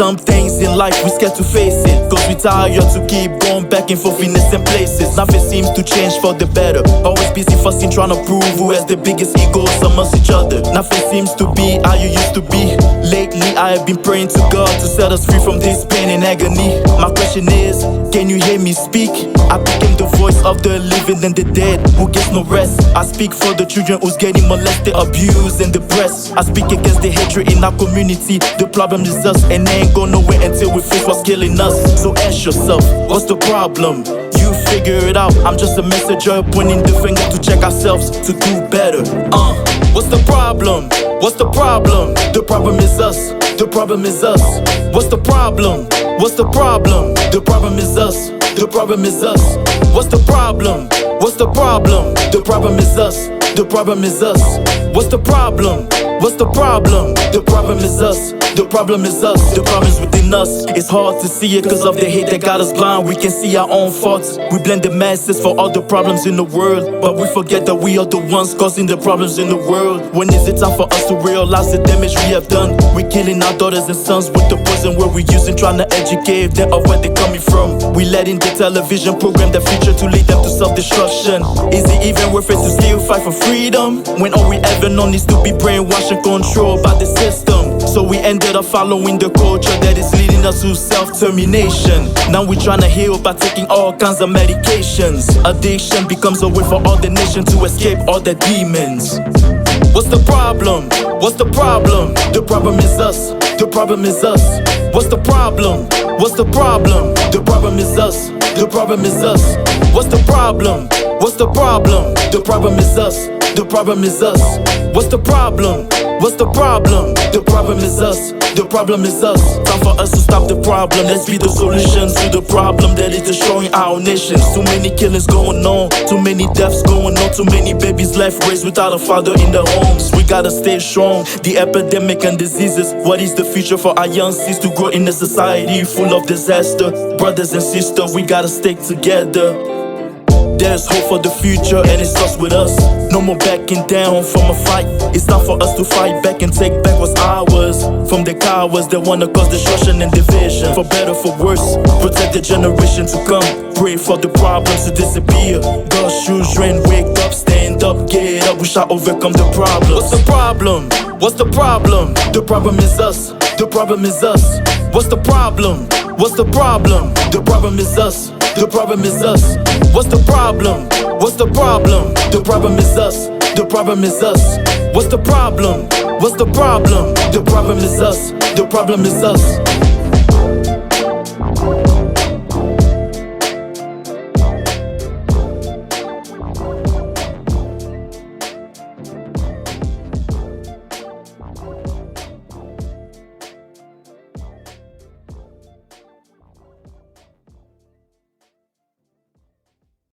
Some things in life we scared to face it, cause we tired to keep going back and forth in the same places. Nothing seems to change for the better. Always busy fussing, trying to prove who has the biggest egos amongst each other. Nothing seems to be how you used to be. Lately I have been praying to God to set us free from this pain and agony. My question is, can you hear me speak? I became the voice of the living and the dead who gets no rest. I speak for the children who's getting molested, abused and depressed. I speak against the hatred in our community. The problem is us, and they ain't go nowhere until we face what's killing us. So ask yourself, what's the problem? You figure it out. I'm just a messenger pointing the finger to check ourselves to do better. What's the problem? What's the problem? The problem is us. The problem is us. What's the problem? What's the problem? The problem is us. The problem is us. What's the problem? What's the problem? The problem is us. The problem is us. What's the problem? What's the problem? The problem is us. The problem is us. The problem is within us. It's hard to see it cause of the hate that got us blind. We can see our own faults. We blame the masses for all the problems in the world, but we forget that we are the ones causing the problems in the world. When is it time for us to realize the damage we have done? We're killing our daughters and sons with the poison we're using, trying to educate them of where they're coming from. We letting the television program the future to lead them to self-destruction. Is it even worth it to still fight for freedom when all we ever known is to be brainwashed and controlled by the system? So we ended up following the culture that is leading us to self-termination. Now we're trying to heal by taking all kinds of medications. Addiction becomes a way for all the nation to escape all their demons. What's the problem? What's the problem? The problem is us. The problem is us. What's the problem? What's the problem? The problem is us. The problem is us. What's the problem? What's the problem? The problem is us. The problem is us. What's the problem? What's the problem? The problem is us. The problem is us. Time for us to stop the problem. Let's be the solution to the problem that is destroying our nations. Too many killings going on, too many deaths going on, too many babies left raised without a father in their homes. We gotta stay strong. The epidemic and diseases. What is the future for our young seeds to grow in a society full of disaster? Brothers and sisters, we gotta stick together. There's hope for the future and it starts with us. No more backing down from a fight. It's time for us to fight back and take back what's ours from the cowards that wanna cause destruction and division. For better, for worse, protect the generation to come. Pray for the problems to disappear. God's children, wake up, stand up, get up. We shall overcome the problem. What's the problem? What's the problem? The problem is us. The problem is us. What's the problem? What's the problem? The problem is us. The problem is us. What's the problem? What's the problem? The problem is us. The problem is us. What's the problem? What's the problem? The problem is us. The problem is us.